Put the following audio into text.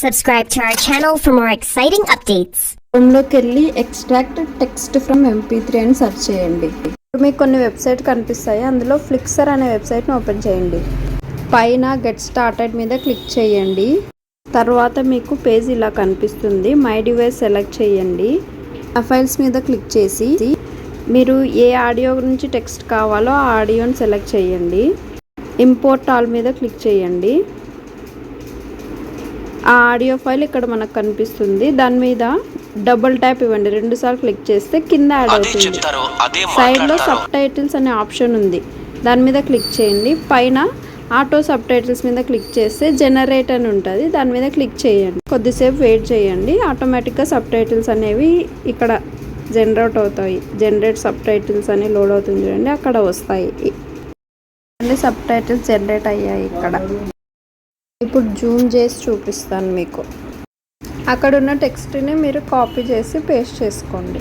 Subscribe to our channel for more exciting updates. లోకి వెళ్ళి extract text from MP3 అని search చేయండి. ఇప్పుడు మీకు కొన్ని వెబ్సైట్ కనిపిస్తాయి. అందులో ఫ్లిక్సర్ అనే వెబ్సైట్ని ఓపెన్ చేయండి. పైన గెట్ స్టార్టెడ్ మీద క్లిక్ చేయండి. తర్వాత మీకు పేజ్ ఇలా కనిపిస్తుంది. మై డివైస్ సెలెక్ట్ చేయండి. ఆ ఫైల్స్ మీద క్లిక్ చేసి మీరు ఏ ఆడియో నుంచి టెక్స్ట్ కావాలో ఆ ఆడియోని సెలెక్ట్ చేయండి. ఇంపోర్ట్ ఆల్ మీద క్లిక్ చేయండి. ఆ ఆడియో ఫైల్ ఇక్కడ మనకు కనిపిస్తుంది. దాని మీద డబుల్ ట్యాప్ ఇవ్వండి. 2 సార్లు క్లిక్ చేస్తే కింద యాడ్ అవుతుంది. సైడ్లో సబ్ టైటిల్స్ అనే ఆప్షన్ ఉంది. దాని మీద క్లిక్ చేయండి. పైన ఆటో సబ్ టైటిల్స్ మీద క్లిక్ చేస్తే జనరేట్ అని ఉంటుంది. దాని మీద క్లిక్ చేయండి. కొద్దిసేపు వెయిట్ చేయండి. ఆటోమేటిక్గా సబ్ టైటిల్స్ అనేవి ఇక్కడ జనరేట్ అవుతాయి. జనరేట్ సబ్ టైటిల్స్ అని లోడ్ అవుతుంది చూడండి, అక్కడ వస్తాయి. సబ్ టైటిల్స్ జనరేట్ అయ్యాయి. ఇక్కడ ఇప్పుడు జూమ్ చేసి చూపిస్తాను మీకు. అక్కడ ఉన్న టెక్స్ట్ని మీరు కాపీ చేసి పేస్ట్ చేసుకోండి.